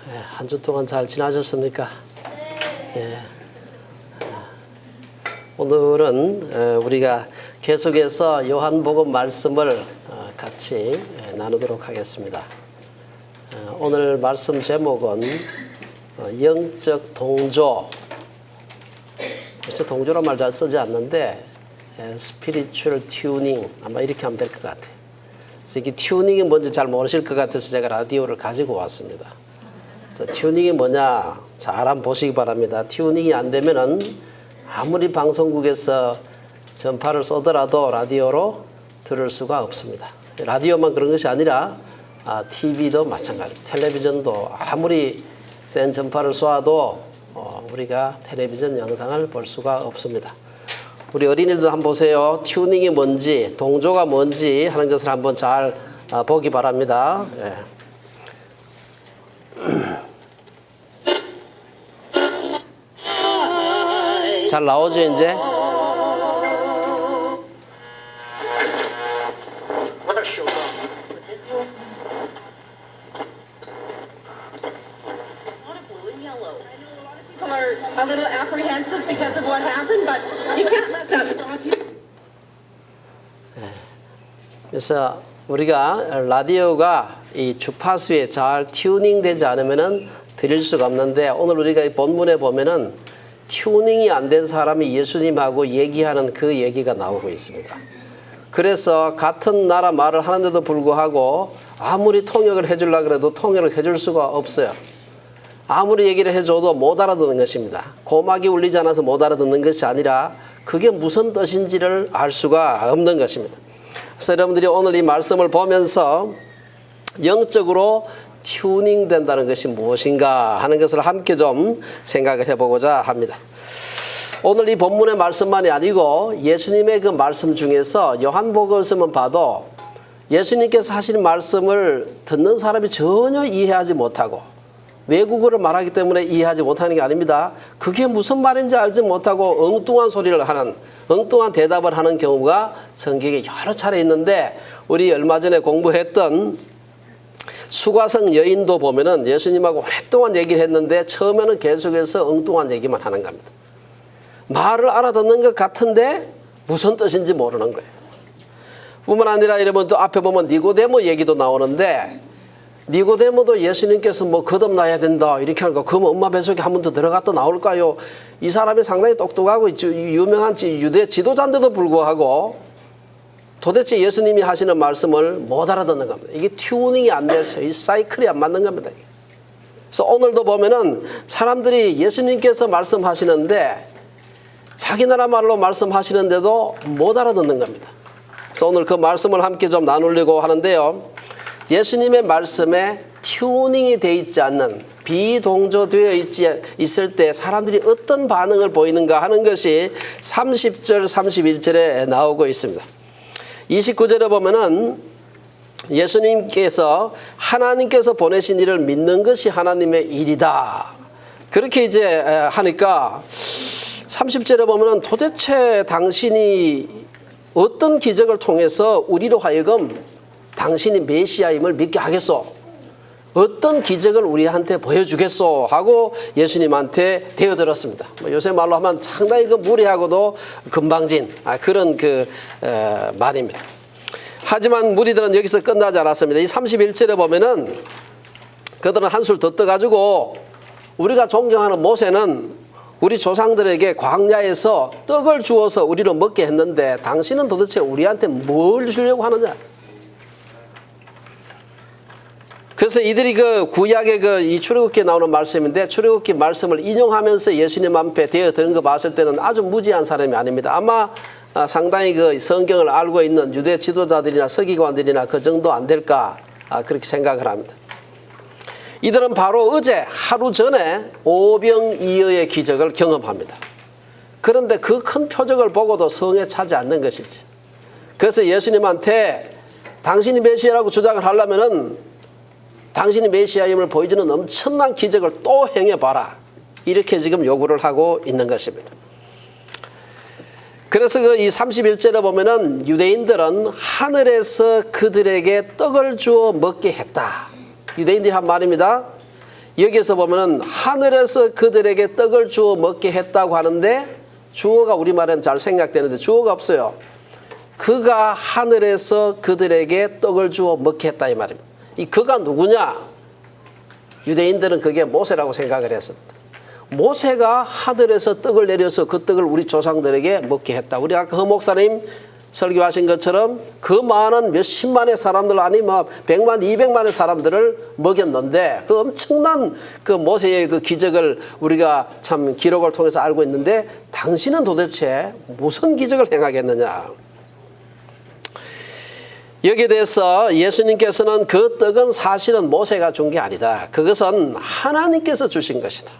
한 주 동안 잘 지나셨습니까? 예. 오늘은 우리가 계속해서 요한복음 말씀을 같이 나누도록 하겠습니다. 오늘 말씀 제목은 영적 동조. 글쎄 동조란 말 잘 쓰지 않는데 스피리추얼 튜닝 아마 이렇게 하면 될 것 같아요. 그래서 이게 튜닝이 뭔지 잘 모르실 것 같아서 제가 라디오를 가지고 왔습니다. 그래서 튜닝이 뭐냐 잘 한번 보시기 바랍니다. 튜닝이 안 되면은 아무리 방송국에서 전파를 쏘더라도 라디오로 들을 수가 없습니다. 라디오만 그런 것이 아니라 TV도 마찬가지입니다. 텔레비전도 아무리 센 전파를 쏘아도 우리가 텔레비전 영상을 볼 수가 없습니다. 우리 어린이들도 한번 보세요. 튜닝이 뭔지 동조가 뭔지 하는 것을 한번 잘 보기 바랍니다. 예. 잘 나오죠 이제? A little apprehensive because of what happened, but you can't let that stop you. 그래서 우리가 라디오가 이 주파수에 잘 튜닝되지 않으면은 들을 수가 없는데 오늘 우리가 이 본문에 보면은 튜닝이 안 된 사람이 예수님하고 얘기하는 그 얘기가 나오고 있습니다. 그래서 같은 나라 말을 하는데도 불구하고 아무리 통역을 해주려고 해도 통역을 해줄 수가 없어요. 아무리 얘기를 해줘도 못 알아듣는 것입니다. 고막이 울리지 않아서 못 알아듣는 것이 아니라 그게 무슨 뜻인지를 알 수가 없는 것입니다. 그래서 여러분들이 오늘 이 말씀을 보면서 영적으로 튜닝 된다는 것이 무엇인가 하는 것을 함께 좀 생각을 해보고자 합니다. 오늘 이 본문의 말씀만이 아니고 예수님의 그 말씀 중에서 요한복음을 봐도 예수님께서 하신 말씀을 듣는 사람이 전혀 이해하지 못하고 외국어를 말하기 때문에 이해하지 못하는 게 아닙니다. 그게 무슨 말인지 알지 못하고 엉뚱한 소리를 하는, 엉뚱한 대답을 하는 경우가 성경에 여러 차례 있는데 우리 얼마 전에 공부했던 수가성 여인도 보면은 예수님하고 오랫동안 얘기를 했는데 처음에는 계속해서 엉뚱한 얘기만 하는 겁니다. 말을 알아듣는 것 같은데 무슨 뜻인지 모르는 거예요. 뿐만 아니라 여러분 또 앞에 보면 니고데모 얘기도 나오는데 니고데모도 예수님께서 뭐 거듭나야 된다 이렇게 하는 거 그러면 엄마 뱃속에 한 번 더 들어갔다 나올까요? 이 사람이 상당히 똑똑하고 유명한 유대 지도자인데도 불구하고 도대체 예수님이 하시는 말씀을 못 알아듣는 겁니다. 이게 튜닝이 안 돼서 이 사이클이 안 맞는 겁니다. 그래서 오늘도 보면은 사람들이 예수님께서 말씀하시는데 자기 나라 말로 말씀하시는데도 못 알아듣는 겁니다. 그래서 오늘 그 말씀을 함께 좀 나누려고 하는데요. 예수님의 말씀에 튜닝이 되어 있지 않는 비동조되어 있을 때 사람들이 어떤 반응을 보이는가 하는 것이 30절 31절에 나오고 있습니다. 29절에 보면은 예수님께서 하나님께서 보내신 일을 믿는 것이 하나님의 일이다. 그렇게 이제 하니까 30절에 보면은 도대체 당신이 어떤 기적을 통해서 우리로 하여금 당신이 메시아임을 믿게 하겠소? 어떤 기적을 우리한테 보여주겠소? 하고 예수님한테 대어들었습니다. 요새 말로 하면 상당히 그 무례하고도 금방진 그런 말입니다. 하지만 무리들은 여기서 끝나지 않았습니다. 이 31절에 보면은 그들은 한술 더 떠가지고 우리가 존경하는 모세는 우리 조상들에게 광야에서 떡을 주어서 우리로 먹게 했는데 당신은 도대체 우리한테 뭘 주려고 하느냐? 그래서 이들이 그 구약의 이 출애굽기에 나오는 말씀인데 출애굽기 말씀을 인용하면서 예수님 앞에 대어드는 거 봤을 때는 아주 무지한 사람이 아닙니다. 아마 상당히 그 성경을 알고 있는 유대 지도자들이나 서기관들이나 그 정도 안 될까 그렇게 생각을 합니다. 이들은 바로 어제 하루 전에 오병이어의 기적을 경험합니다. 그런데 그 큰 표적을 보고도 성에 차지 않는 것이지. 그래서 예수님한테 당신이 메시아라고 주장을 하려면은 당신이 메시아임을 보여주는 엄청난 기적을 또 행해봐라. 이렇게 지금 요구를 하고 있는 것입니다. 그래서 이 31절에 보면은 유대인들은 하늘에서 그들에게 떡을 주어 먹게 했다. 유대인들이 한 말입니다. 여기에서 보면은 하늘에서 그들에게 떡을 주어 먹게 했다고 하는데 주어가 우리말은 잘 생각되는데 주어가 없어요. 그가 하늘에서 그들에게 떡을 주어 먹게 했다 이 말입니다. 이 그가 누구냐? 유대인들은 그게 모세라고 생각을 했습니다. 모세가 하늘에서 떡을 내려서 그 떡을 우리 조상들에게 먹게 했다. 우리 아까 허 목사님 설교하신 것처럼 그 많은 몇십만의 사람들 아니 뭐 100만 200만의 사람들을 먹였는데 그 엄청난 그 모세의 그 기적을 우리가 참 기록을 통해서 알고 있는데 당신은 도대체 무슨 기적을 행하겠느냐? 여기에 대해서 예수님께서는 그 떡은 사실은 모세가 준 게 아니다. 그것은 하나님께서 주신 것이다.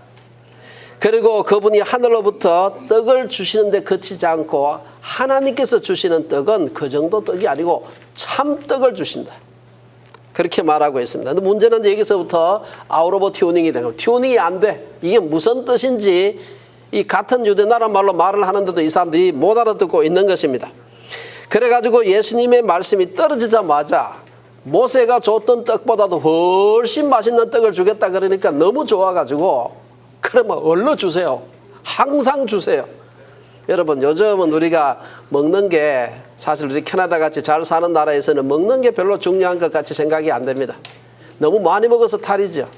그리고 그분이 하늘로부터 떡을 주시는데 그치지 않고 하나님께서 주시는 떡은 그 정도 떡이 아니고 참떡을 주신다. 그렇게 말하고 있습니다. 근데 문제는 여기서부터 아웃 오브 튜닝이 되는 거예요. 튜닝이 안 돼. 이게 무슨 뜻인지 이 같은 유대 나라 말로 말을 하는데도 이 사람들이 못 알아듣고 있는 것입니다. 그래가지고 예수님의 말씀이 떨어지자마자 모세가 줬던 떡보다도 훨씬 맛있는 떡을 주겠다 그러니까 너무 좋아가지고 그러면 얼른 주세요. 항상 주세요. 여러분 요즘은 우리가 먹는 게 사실 우리 캐나다 같이 잘 사는 나라에서는 먹는 게 별로 중요한 것 같이 생각이 안 됩니다. 너무 많이 먹어서 탈이죠.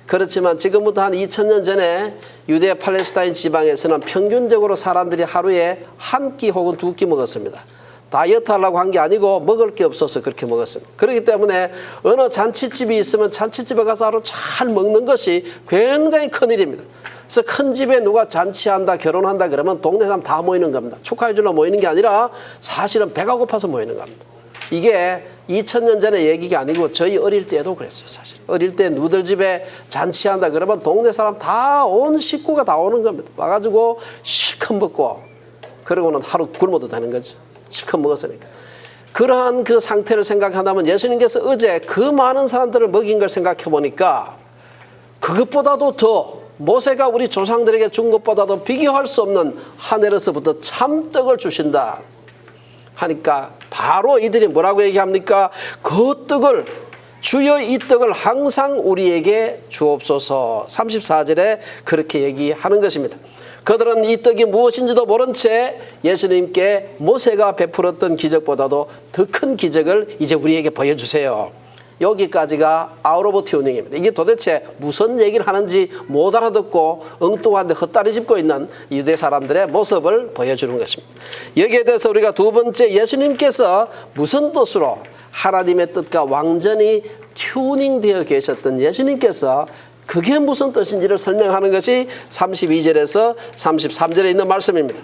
그렇지만 지금부터 한 2000년 전에 유대 팔레스타인 지방에서는 평균적으로 사람들이 하루에 한 끼 혹은 두 끼 먹었습니다. 다이어트 하려고 한 게 아니고 먹을 게 없어서 그렇게 먹었습니다. 그렇기 때문에 어느 잔치집이 있으면 잔치집에 가서 하루 잘 먹는 것이 굉장히 큰일입니다. 그래서 큰 집에 누가 잔치한다 결혼한다 그러면 동네 사람 다 모이는 겁니다. 축하해 주려 모이는 게 아니라 사실은 배가 고파서 모이는 겁니다. 이게 2000년 전의 얘기가 아니고 저희 어릴 때도 그랬어요. 사실 어릴 때 누들집에 잔치한다 그러면 동네 사람 다 온 식구가 다 오는 겁니다. 와가지고 실컷 먹고 그러고는 하루 굶어도 되는 거죠. 실컷 먹었으니까. 그러한 그 상태를 생각한다면 예수님께서 어제 그 많은 사람들을 먹인 걸 생각해 보니까 그것보다도 더 모세가 우리 조상들에게 준 것보다도 비교할 수 없는 하늘에서부터 참떡을 주신다 하니까 바로 이들이 뭐라고 얘기합니까? 그 떡을 주여 이 떡을 항상 우리에게 주옵소서. 34절에 그렇게 얘기하는 것입니다. 그들은 이 떡이 무엇인지도 모른 채 예수님께 모세가 베풀었던 기적보다도 더 큰 기적을 이제 우리에게 보여주세요. 여기까지가 아웃 오브 튜닝입니다. 이게 도대체 무슨 얘기를 하는지 못 알아듣고 엉뚱한데 헛다리 짚고 있는 유대 사람들의 모습을 보여주는 것입니다. 여기에 대해서 우리가 두 번째 예수님께서 무슨 뜻으로 하나님의 뜻과 완전히 튜닝되어 계셨던 예수님께서 그게 무슨 뜻인지를 설명하는 것이 32절에서 33절에 있는 말씀입니다.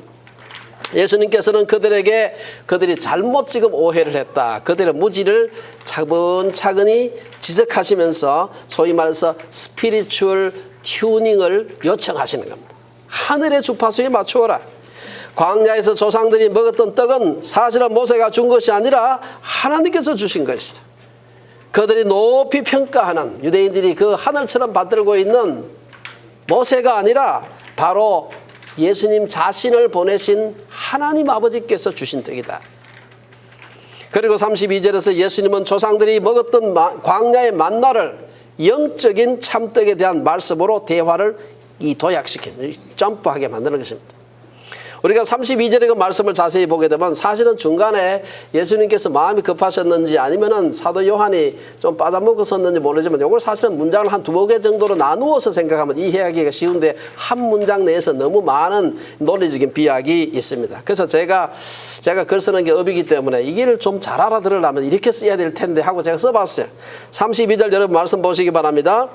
예수님께서는 그들에게 그들이 잘못 지금 오해를 했다. 그들의 무지를 차근차근히 지적하시면서 소위 말해서 스피리추얼 튜닝을 요청하시는 겁니다. 하늘의 주파수에 맞추어라. 광야에서 조상들이 먹었던 떡은 사실은 모세가 준 것이 아니라 하나님께서 주신 것이다. 그들이 높이 평가하는 유대인들이 그 하늘처럼 받들고 있는 모세가 아니라 바로 예수님 자신을 보내신 하나님 아버지께서 주신 떡이다. 그리고 32절에서 예수님은 조상들이 먹었던 광야의 만나를 영적인 참떡에 대한 말씀으로 대화를 도약시키는 점프하게 만드는 것입니다. 우리가 32절의 그 말씀을 자세히 보게 되면 사실은 중간에 예수님께서 마음이 급하셨는지 아니면은 사도 요한이 좀 빠져먹었었는지 모르지만 이걸 사실은 문장을 한 2개 정도로 나누어서 생각하면 이해하기가 쉬운데 한 문장 내에서 너무 많은 논리적인 비약이 있습니다. 그래서 제가 글 쓰는 게 업이기 때문에 이 길을 좀 잘 알아들으려면 이렇게 써야 될 텐데 하고 제가 써봤어요. 32절 여러분 말씀 보시기 바랍니다.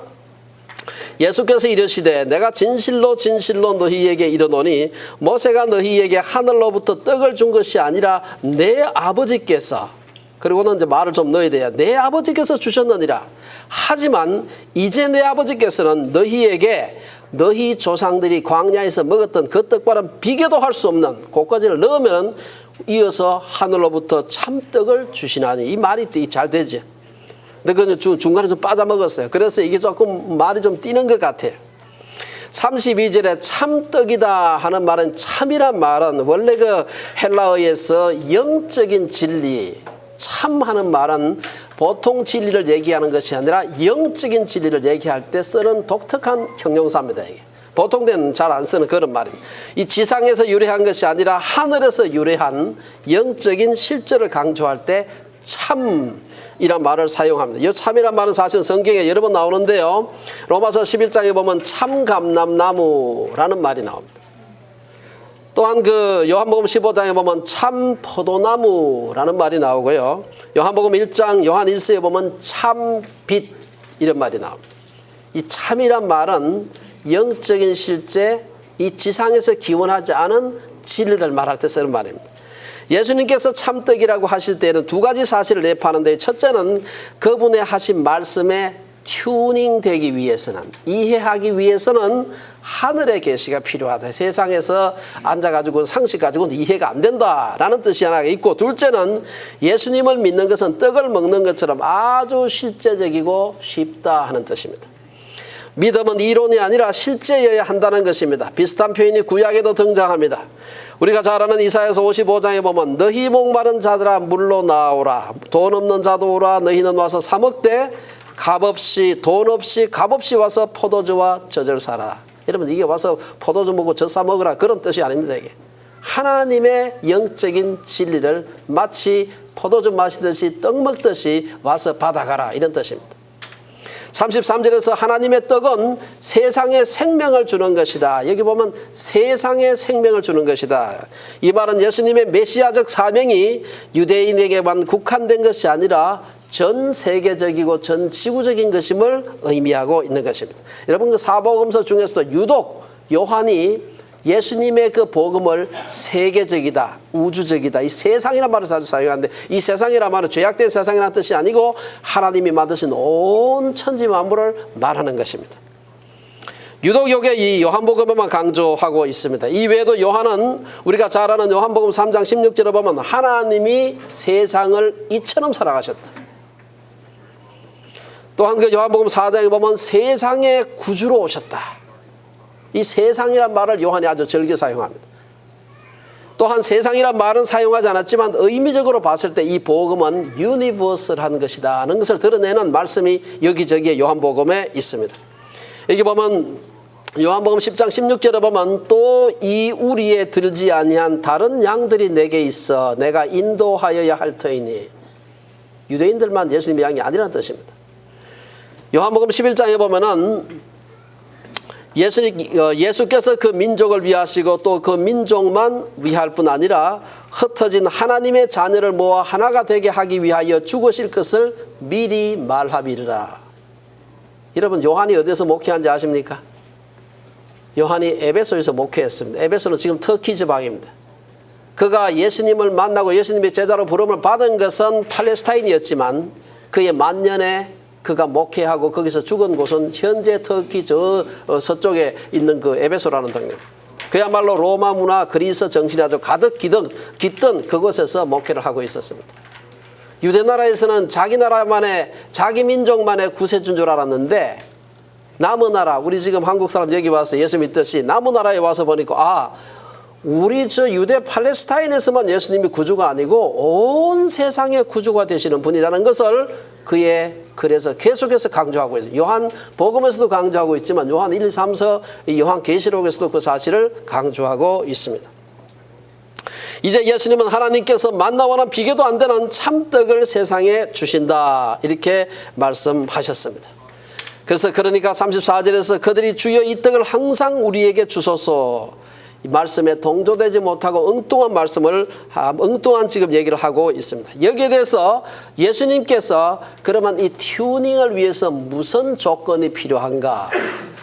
예수께서 이르시되 내가 진실로 진실로 너희에게 이르노니 모세가 너희에게 하늘로부터 떡을 준 것이 아니라 내 아버지께서, 그리고는 이제 말을 좀 넣어야 돼요. 내 아버지께서 주셨느니라. 하지만 이제 내 아버지께서는 너희에게 너희 조상들이 광야에서 먹었던 그 떡과는 비교도 할 수 없는, 그까지를 넣으면 이어서 하늘로부터 참떡을 주시나니. 이 말이 잘 되지. 근데 그 중간에 좀 빠져먹었어요. 그래서 이게 조금 말이 좀 띄는 것 같아요. 32절에 참떡이다 하는 말은, 참이란 말은 원래 그 헬라어에서 영적인 진리, 참 하는 말은 보통 진리를 얘기하는 것이 아니라 영적인 진리를 얘기할 때 쓰는 독특한 형용사입니다. 이게. 보통 때는 잘 안 쓰는 그런 말입니다. 이 지상에서 유래한 것이 아니라 하늘에서 유래한 영적인 실제를 강조할 때 참이란 말을 사용합니다. 이 참이란 말은 사실 성경에 여러 번 나오는데요. 로마서 11장에 보면 참감람나무라는 말이 나옵니다. 또한 그 요한복음 15장에 보면 참 포도나무라는 말이 나오고요. 요한복음 1장 요한 1서에 보면 참빛 이런 말이 나옵니다. 이 참이란 말은 영적인 실제, 이 지상에서 기원하지 않은 진리를 말할 때 쓰는 말입니다. 예수님께서 참떡이라고 하실 때는 두 가지 사실을 내포하는데, 첫째는 그분의 하신 말씀에 튜닝되기 위해서는, 이해하기 위해서는 하늘의 계시가 필요하다. 세상에서 앉아가지고 상식 가지고는 이해가 안 된다라는 뜻이 하나 있고, 둘째는 예수님을 믿는 것은 떡을 먹는 것처럼 아주 실제적이고 쉽다 하는 뜻입니다. 믿음은 이론이 아니라 실제여야 한다는 것입니다. 비슷한 표현이 구약에도 등장합니다. 우리가 잘 아는 이사야서 55장에 보면 너희 목마른 자들아 물로 나오라, 돈 없는 자도 오라, 너희는 와서 사 먹되 값없이, 돈 없이 값없이 와서 포도주와 젖을 사라. 여러분, 이게 와서 포도주 먹고 젖 사 먹으라 그런 뜻이 아닙니다. 이게 하나님의 영적인 진리를 마치 포도주 마시듯이 떡 먹듯이 와서 받아가라 이런 뜻입니다. 33절에서 하나님의 떡은 세상에 생명을 주는 것이다. 여기 보면 세상에 생명을 주는 것이다. 이 말은 예수님의 메시아적 사명이 유대인에게만 국한된 것이 아니라 전 세계적이고 전 지구적인 것임을 의미하고 있는 것입니다. 여러분, 그 사복음서 중에서도 유독 요한이 예수님의 그 복음을 세계적이다, 우주적이다, 이 세상이라는 말을 자주 사용하는데, 이 세상이라는 말은 죄악된 세상이라는 뜻이 아니고 하나님이 만드신 온 천지 만물을 말하는 것입니다. 유독 이게 이 요한복음에만 강조하고 있습니다. 이 외에도 요한은 우리가 잘 아는 요한복음 3장 16절에 보면 하나님이 세상을 이처럼 사랑하셨다. 또한 그 요한복음 4장에 보면 세상의 구주로 오셨다. 이 세상이란 말을 요한이 아주 즐겨 사용합니다. 또한 세상이란 말은 사용하지 않았지만 의미적으로 봤을 때 이 복음은 유니버설한 것이다 하는 것을 드러내는 말씀이 여기저기에 요한복음에 있습니다. 여기 보면 요한복음 10장 16절에 보면 또 이 우리에 들지 아니한 다른 양들이 내게 있어 내가 인도하여야 할 터이니, 유대인들만 예수님의 양이 아니라는 뜻입니다. 요한복음 11장에 보면은 예수께서 그 민족을 위하시고 또 그 민족만 위할 뿐 아니라 흩어진 하나님의 자녀를 모아 하나가 되게 하기 위하여 죽으실 것을 미리 말하미르라. 여러분, 요한이 어디서 목회한지 아십니까? 요한이 에베소에서 목회했습니다. 에베소는 지금 터키 지방입니다. 그가 예수님을 만나고 예수님의 제자로 부름을 받은 것은 팔레스타인이었지만 그의 만년에 그가 목회하고 거기서 죽은 곳은 현재 터키 서쪽에 있는 그 에베소라는 동네. 그야말로 로마 문화, 그리스 정신이 아주 가득 깃든 그곳에서 목회를 하고 있었습니다. 유대 나라에서는 자기 나라만의, 자기 민족만의 구세주인 줄 알았는데, 남의 나라, 우리 지금 한국 사람 여기 와서 예수 믿듯이 남의 나라에 와서 보니까 우리 저 유대 팔레스타인에서만 예수님이 구주가 아니고 온 세상의 구주가 되시는 분이라는 것을 그의 그래서 계속해서 강조하고 있어요. 요한 복음에서도 강조하고 있지만 요한 1, 2, 3서 요한 계시록에서도 그 사실을 강조하고 있습니다. 이제 예수님은 하나님께서 만나와는 비교도 안 되는 참떡을 세상에 주신다 이렇게 말씀하셨습니다. 그래서 그러니까 34절에서 그들이 주여 이 떡을 항상 우리에게 주소서, 이 말씀에 동조되지 못하고 엉뚱한 지금 얘기를 하고 있습니다. 여기에 대해서 예수님께서 그러면 이 튜닝을 위해서 무슨 조건이 필요한가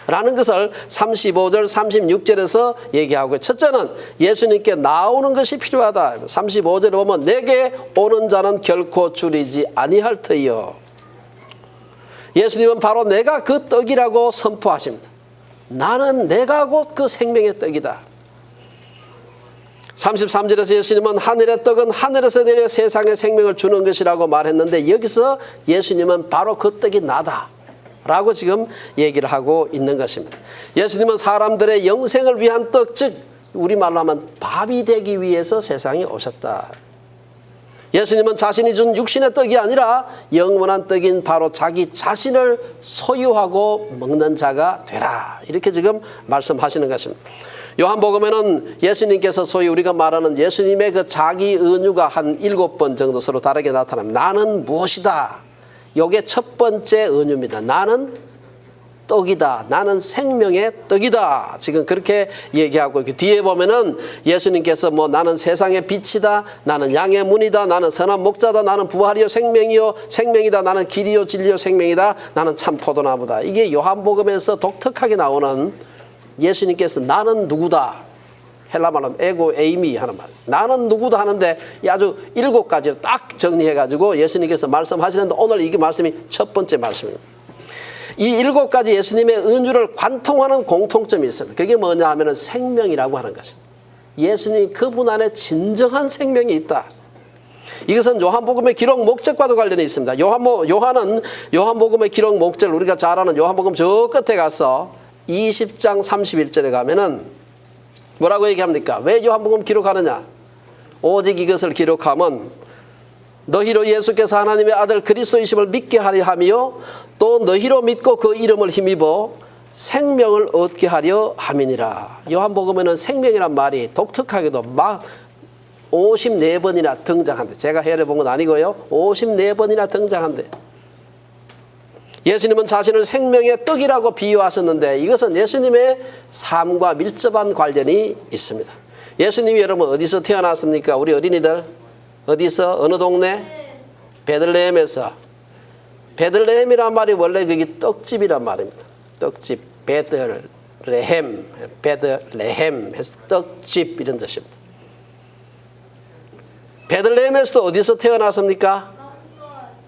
라는 것을 35절 36절에서 얘기하고, 첫째는 예수님께 나오는 것이 필요하다. 35절에 보면 내게 오는 자는 결코 줄이지 아니할 터이요. 예수님은 바로 내가 그 떡이라고 선포하십니다. 나는 내가 곧 그 생명의 떡이다. 33절에서 예수님은 하늘의 떡은 하늘에서 내려 세상에 생명을 주는 것이라고 말했는데, 여기서 예수님은 바로 그 떡이 나다 라고 지금 얘기를 하고 있는 것입니다. 예수님은 사람들의 영생을 위한 떡, 즉 우리말로 하면 밥이 되기 위해서 세상에 오셨다. 예수님은 자신이 준 육신의 떡이 아니라 영원한 떡인 바로 자기 자신을 소유하고 먹는 자가 되라. 이렇게 지금 말씀하시는 것입니다. 요한복음에는 예수님께서 소위 우리가 말하는 예수님의 그 자기 은유가 한 7번 정도 서로 다르게 나타납니다. 나는 무엇이다. 이게 첫 번째 은유입니다. 나는 떡이다. 나는 생명의 떡이다. 지금 그렇게 얘기하고 있고, 뒤에 보면은 예수님께서 뭐 나는 세상의 빛이다. 나는 양의 문이다. 나는 선한 목자다. 나는 부활이요 생명이요 생명이다. 나는 길이요 진리요 생명이다. 나는 참 포도나무다. 이게 요한복음에서 독특하게 나오는 예수님께서 나는 누구다. 헬라 말로 에고 에이미 하는 말. 나는 누구다 하는데 아주 7가지로 딱 정리해가지고 예수님께서 말씀하시는데 오늘 이게 말씀이 첫 번째 말씀입니다. 이 7가지 예수님의 은유를 관통하는 공통점이 있습니다. 그게 뭐냐 하면 생명이라고 하는 것입니다. 예수님 그분 안에 진정한 생명이 있다. 이것은 요한복음의 기록 목적과도 관련이 있습니다. 요한은 요한복음의 기록 목적을 우리가 잘 아는 요한복음 저 끝에 가서 20장 31절에 가면은 뭐라고 얘기합니까? 왜 요한복음 기록하느냐? 오직 이것을 기록하면 너희로 예수께서 하나님의 아들 그리스도이심을 믿게 하려 하며 또 너희로 믿고 그 이름을 힘입어 생명을 얻게 하려 함이니라. 요한복음에는 생명이란 말이 독특하게도 막 54번이나 등장한대. 제가 헤아려본 건 아니고요. 54번이나 등장한대. 예수님은 자신을 생명의 떡이라고 비유하셨는데 이것은 예수님의 삶과 밀접한 관련이 있습니다. 예수님이 여러분 어디서 태어났습니까? 우리 어린이들 어디서 어느 동네? 베들레헴에서. 베들레헴이란 말이 원래 그게 떡집이란 말입니다. 떡집 베들레헴 해서 떡집 이런 뜻입니다. 베들레헴에서도 어디서 태어났습니까?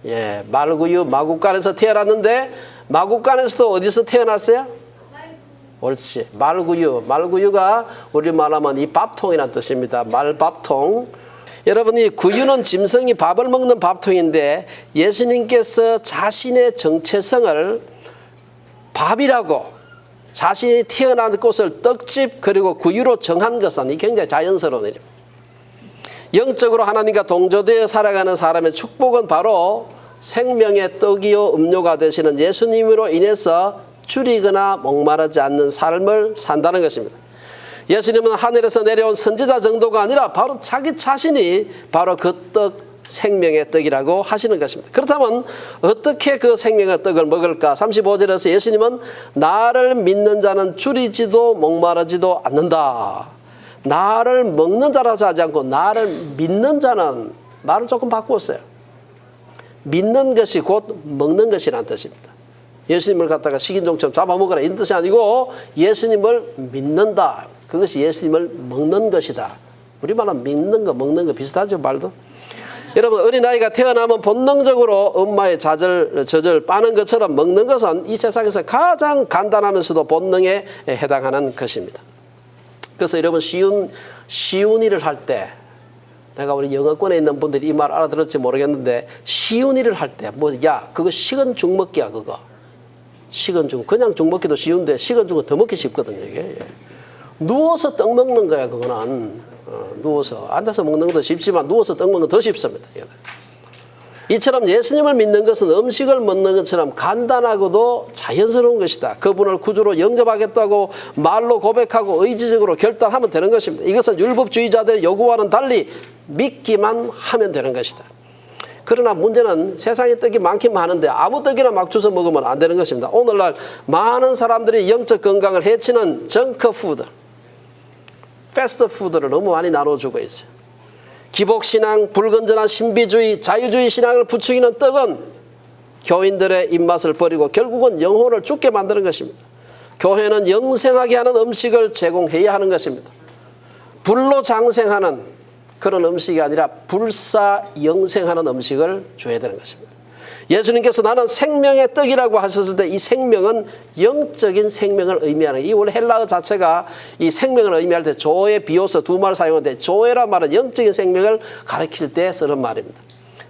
예, 말구유 마국간에서 태어났는데 마국간에서도 어디서 태어났어요? 옳지. 말구유가 우리 말하면 이 밥통이라는 뜻입니다. 말밥통. 여러분이 구유는 짐승이 밥을 먹는 밥통인데 예수님께서 자신의 정체성을 밥이라고 자신이 태어난 곳을 떡집 그리고 구유로 정한 것은 이 굉장히 자연스러운 일입니다. 영적으로 하나님과 동조되어 살아가는 사람의 축복은 바로 생명의 떡이요 음료가 되시는 예수님으로 인해서 줄이거나 목마르지 않는 삶을 산다는 것입니다. 예수님은 하늘에서 내려온 선지자 정도가 아니라 바로 자기 자신이 바로 그 떡, 생명의 떡이라고 하시는 것입니다. 그렇다면 어떻게 그 생명의 떡을 먹을까? 35절에서 예수님은 나를 믿는 자는 줄이지도 목마르지도 않는다. 나를 먹는 자라고 하지 않고 나를 믿는 자는 말을 조금 바꾸었어요. 믿는 것이 곧 먹는 것이라는 뜻입니다. 예수님을 갖다가 식인종처럼 잡아먹으라 이런 뜻이 아니고 예수님을 믿는다. 그것이 예수님을 먹는 것이다. 우리말로 믿는 거 먹는 거 비슷하죠 말도. 여러분 어린아이가 태어나면 본능적으로 엄마의 젖을 빠는 것처럼 먹는 것은 이 세상에서 가장 간단하면서도 본능에 해당하는 것입니다. 그래서 여러분 쉬운 일을 할 때 내가 우리 영어권에 있는 분들이 이 말 알아들을지 모르겠는데 쉬운 일을 할 때 야 그거 식은 죽 먹기야 그거. 식은 죽 그냥 죽 먹기도 쉬운데 식은 죽은 더 먹기 쉽거든요 이게. 누워서 떡 먹는 거야 그거는. 누워서 앉아서 먹는 것도 쉽지만 누워서 떡 먹는 건 더 쉽습니다. 이처럼 예수님을 믿는 것은 음식을 먹는 것처럼 간단하고도 자연스러운 것이다. 그분을 구주로 영접하겠다고 말로 고백하고 의지적으로 결단하면 되는 것입니다. 이것은 율법주의자들의 요구와는 달리 믿기만 하면 되는 것이다. 그러나 문제는 세상에 떡이 많긴 많은데 아무 떡이나 막 주워 먹으면 안 되는 것입니다. 오늘날 많은 사람들이 영적 건강을 해치는 정크푸드, 패스트푸드를 너무 많이 나눠주고 있어요. 기복신앙, 불건전한 신비주의, 자유주의 신앙을 부추기는 떡은 교인들의 입맛을 버리고 결국은 영혼을 죽게 만드는 것입니다. 교회는 영생하게 하는 음식을 제공해야 하는 것입니다. 불로 장생하는 그런 음식이 아니라 불사 영생하는 음식을 줘야 되는 것입니다. 예수님께서 나는 생명의 떡이라고 하셨을 때 이 생명은 영적인 생명을 의미하는 이 원래 헬라어 자체가 이 생명을 의미할 때 조에 비오스 두 말 사용하는데 조에란 말은 영적인 생명을 가리킬 때 쓰는 말입니다.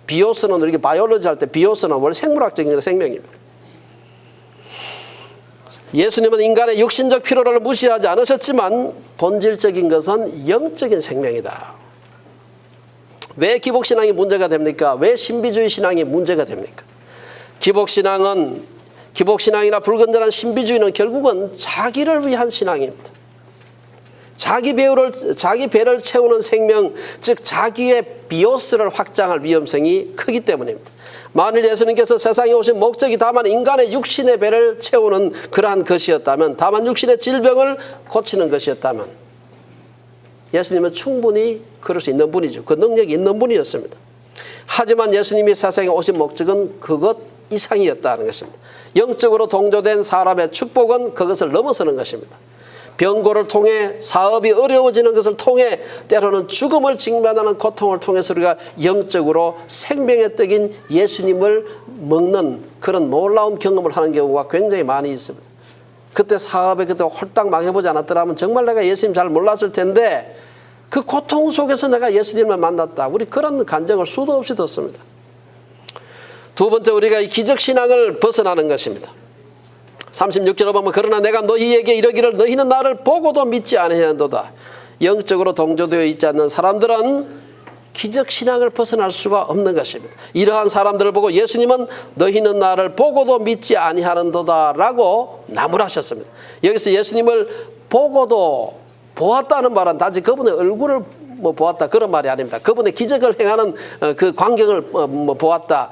비오스는 우리가 바이올로지 할 때 비오스는 원래 생물학적인 생명입니다. 예수님은 인간의 육신적 필요를 무시하지 않으셨지만 본질적인 것은 영적인 생명이다. 왜 기복신앙이 문제가 됩니까? 왜 신비주의 신앙이 문제가 됩니까? 기복신앙이나 불건전한 신비주의는 결국은 자기를 위한 신앙입니다. 자기 배를 채우는 생명, 즉 자기의 비오스를 확장할 위험성이 크기 때문입니다. 만일 예수님께서 세상에 오신 목적이 다만 인간의 육신의 배를 채우는 그러한 것이었다면, 다만 육신의 질병을 고치는 것이었다면 예수님은 충분히 그럴 수 있는 분이죠. 그 능력이 있는 분이었습니다. 하지만 예수님이 세상에 오신 목적은 그것 이상이었다는 것입니다. 영적으로 동조된 사람의 축복은 그것을 넘어서는 것입니다. 병고를 통해, 사업이 어려워지는 것을 통해, 때로는 죽음을 직면하는 고통을 통해서 우리가 영적으로 생명의 떡인 예수님을 먹는 그런 놀라운 경험을 하는 경우가 굉장히 많이 있습니다. 그때 사업에 그때 홀딱 망해보지 않았더라면 정말 내가 예수님 잘 몰랐을 텐데 그 고통 속에서 내가 예수님을 만났다. 우리 그런 간증을 수도 없이 듣습니다. 두 번째, 우리가 이 기적신앙을 벗어나는 것입니다. 36절에 보면 그러나 내가 너희에게 이르기를 너희는 나를 보고도 믿지 아니하는도다. 영적으로 동조되어 있지 않는 사람들은 기적신앙을 벗어날 수가 없는 것입니다. 이러한 사람들을 보고 예수님은 너희는 나를 보고도 믿지 아니하는도다 라고 나무라셨습니다. 여기서 예수님을 보고도 보았다는 말은 단지 그분의 얼굴을 보았다 그런 말이 아닙니다. 그분의 기적을 행하는 그 광경을 보았다,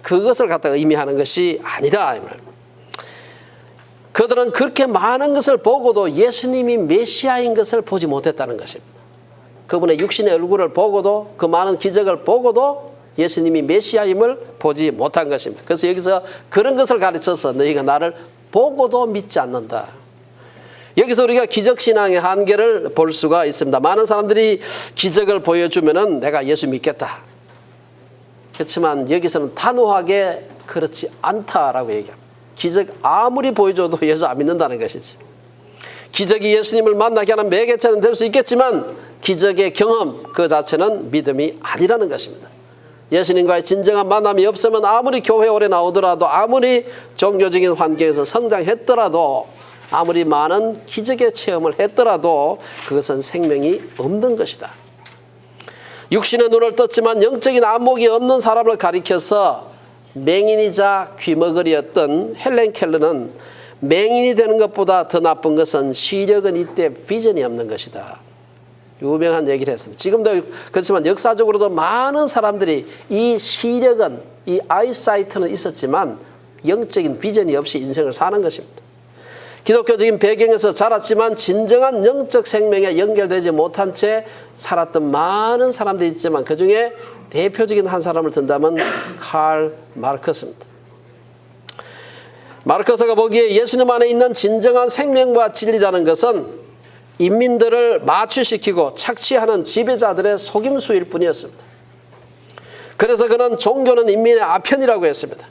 그것을 갖다가 의미하는 것이 아니다. 그들은 그렇게 많은 것을 보고도 예수님이 메시아인 것을 보지 못했다는 것입니다. 그분의 육신의 얼굴을 보고도, 그 많은 기적을 보고도 예수님이 메시아임을 보지 못한 것입니다. 그래서 여기서 그런 것을 가르쳐서 너희가 나를 보고도 믿지 않는다. 여기서 우리가 기적신앙의 한계를 볼 수가 있습니다. 많은 사람들이 기적을 보여주면은 내가 예수 믿겠다. 그렇지만 여기서는 단호하게 그렇지 않다라고 얘기합니다. 기적 아무리 보여줘도 예수 안 믿는다는 것이지. 기적이 예수님을 만나게 하는 매개체는 될 수 있겠지만 기적의 경험 그 자체는 믿음이 아니라는 것입니다. 예수님과의 진정한 만남이 없으면 아무리 교회 오래 나오더라도, 아무리 종교적인 환경에서 성장했더라도, 아무리 많은 기적의 체험을 했더라도 그것은 생명이 없는 것이다. 육신의 눈을 떴지만 영적인 안목이 없는 사람을 가리켜서 맹인이자 귀머거리였던 헬렌 켈러는 맹인이 되는 것보다 더 나쁜 것은 시력은 이때 비전이 없는 것이다. 유명한 얘기를 했습니다. 지금도 그렇지만 역사적으로도 많은 사람들이 이 시력은, 이 아이사이트는 있었지만 영적인 비전이 없이 인생을 사는 것입니다. 기독교적인 배경에서 자랐지만 진정한 영적 생명에 연결되지 못한 채 살았던 많은 사람들이 있지만 그 중에 대표적인 한 사람을 든다면 칼 마르크스입니다. 마르크스가 보기에 예수님 안에 있는 진정한 생명과 진리라는 것은 인민들을 마취시키고 착취하는 지배자들의 속임수일 뿐이었습니다. 그래서 그는 종교는 인민의 아편이라고 했습니다.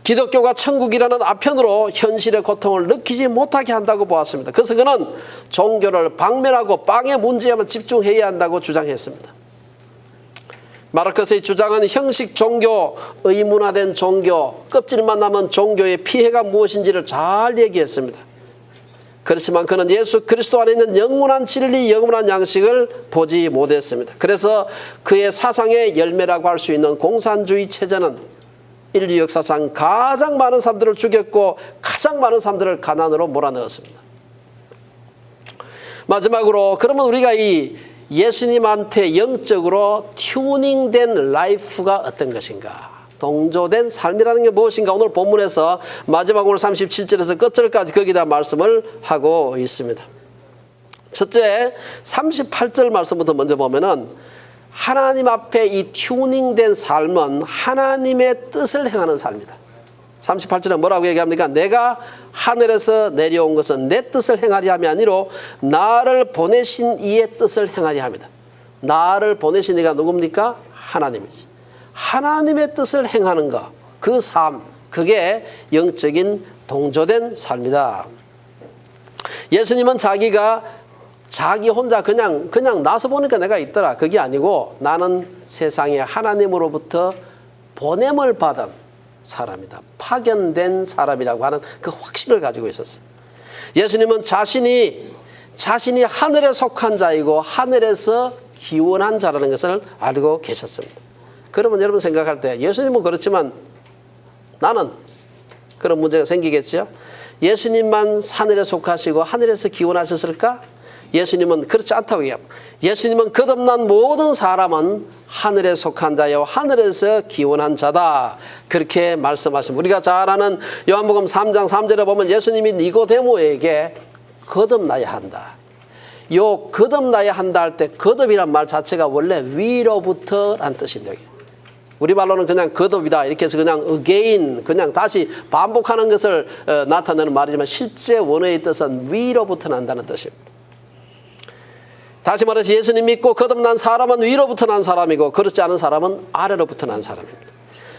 기독교가 천국이라는 아편으로 현실의 고통을 느끼지 못하게 한다고 보았습니다. 그래서 그는 종교를 박멸하고 빵의 문제에만 집중해야 한다고 주장했습니다. 마르크스의 주장은 형식 종교, 의문화된 종교, 껍질만 남은 종교의 피해가 무엇인지를 잘 얘기했습니다. 그렇지만 그는 예수 그리스도 안에 있는 영원한 진리, 영원한 양식을 보지 못했습니다. 그래서 그의 사상의 열매라고 할 수 있는 공산주의 체제는 인류 역사상 가장 많은 사람들을 죽였고 가장 많은 사람들을 가난으로 몰아넣었습니다. 마지막으로, 그러면 우리가 이 예수님한테 영적으로 튜닝된 라이프가 어떤 것인가? 동조된 삶이라는 게 무엇인가? 오늘 본문에서 마지막 오늘 37절에서 끝절까지 거기다 말씀을 하고 있습니다. 첫째, 38절 말씀부터 먼저 보면은 하나님 앞에 이 튜닝된 삶은 하나님의 뜻을 행하는 삶이다. 38절에 뭐라고 얘기합니까? 내가 하늘에서 내려온 것은 내 뜻을 행하리 함이 아니로 나를 보내신 이의 뜻을 행하리 함이다. 나를 보내신 이가 누굽니까? 하나님이지. 하나님의 뜻을 행하는 것, 그 삶, 그게 영적인 동조된 삶이다. 예수님은 자기 혼자 그냥 나서 보니까 내가 있더라, 그게 아니고 나는 세상에 하나님으로부터 보냄을 받은 사람이다. 파견된 사람이라고 하는 그 확신을 가지고 있었어요. 예수님은 자신이 자신이 하늘에 속한 자이고 하늘에서 기원한 자라는 것을 알고 계셨습니다. 그러면 여러분 생각할 때 예수님은 그렇지만 나는 그런 문제가 생기겠죠. 예수님만 하늘에 속하시고 하늘에서 기원하셨을까? 예수님은 그렇지 않다고 얘기합니다. 예수님은 거듭난 모든 사람은 하늘에 속한 자요 하늘에서 기원한 자다. 그렇게 말씀하십니다. 우리가 잘 아는 요한복음 3장 3절에 보면 예수님이 니고데모에게 거듭나야 한다. 요 거듭나야 한다 할 때 거듭이란 말 자체가 원래 위로부터란 뜻입니다. 우리말로는 그냥 거듭이다 이렇게 해서 그냥 again 그냥 다시 반복하는 것을 나타내는 말이지만 실제 원어의 뜻은 위로부터 난다는 뜻입니다. 다시 말해서 예수님 믿고 거듭난 사람은 위로부터 난 사람이고 그렇지 않은 사람은 아래로부터 난 사람입니다.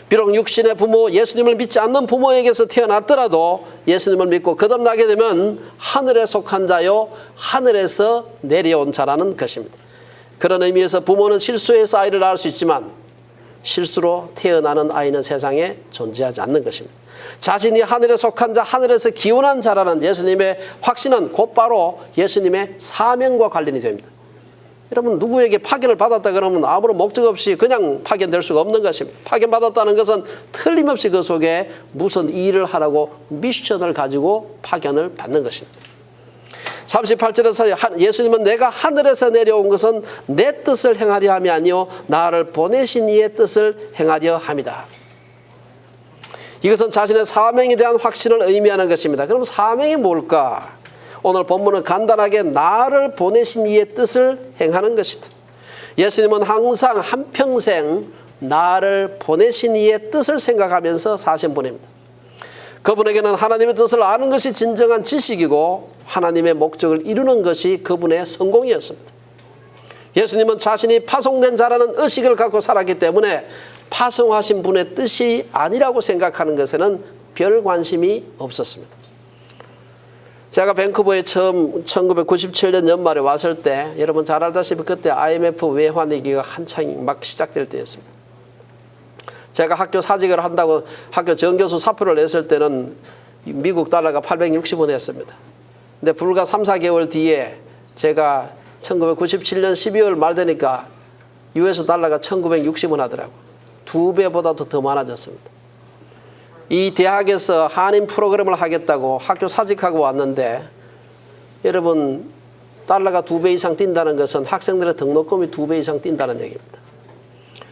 비록 육신의 부모 예수님을 믿지 않는 부모에게서 태어났더라도 예수님을 믿고 거듭나게 되면 하늘에 속한 자요 하늘에서 내려온 자라는 것입니다. 그런 의미에서 부모는 실수해서 아이를 낳을 수 있지만 실수로 태어나는 아이는 세상에 존재하지 않는 것입니다. 자신이 하늘에 속한 자 하늘에서 기원한 자라는 예수님의 확신은 곧바로 예수님의 사명과 관련이 됩니다. 여러분 누구에게 파견을 받았다 그러면 아무런 목적 없이 그냥 파견될 수가 없는 것입니다. 파견받았다는 것은 틀림없이 그 속에 무슨 일을 하라고 미션을 가지고 파견을 받는 것입니다. 38절에서 예수님은 내가 하늘에서 내려온 것은 내 뜻을 행하려 함이 아니요 나를 보내신 이의 뜻을 행하려 함이다. 이것은 자신의 사명에 대한 확신을 의미하는 것입니다. 그럼 사명이 뭘까? 오늘 본문은 간단하게 나를 보내신 이의 뜻을 행하는 것이다. 예수님은 항상 한평생 나를 보내신 이의 뜻을 생각하면서 사신 분입니다. 그분에게는 하나님의 뜻을 아는 것이 진정한 지식이고 하나님의 목적을 이루는 것이 그분의 성공이었습니다. 예수님은 자신이 파송된 자라는 의식을 갖고 살았기 때문에 파송하신 분의 뜻이 아니라고 생각하는 것에는 별 관심이 없었습니다. 제가 밴쿠버에 처음 1997년 연말에 왔을 때 여러분 잘 알다시피 그때 IMF 외환위기가 한창 막 시작될 때였습니다. 제가 학교 사직을 한다고 학교 정교수 사표를 냈을 때는 미국 달러가 860원 했습니다. 근데 불과 3, 4개월 뒤에 제가 1997년 12월 말 되니까 US 달러가 1960원 하더라고요. 2배보다도 더 많아졌습니다. 이 대학에서 한인 프로그램을 하겠다고 학교 사직하고 왔는데 여러분 달러가 2배 이상 뛴다는 것은 학생들의 등록금이 2배 이상 뛴다는 얘기입니다.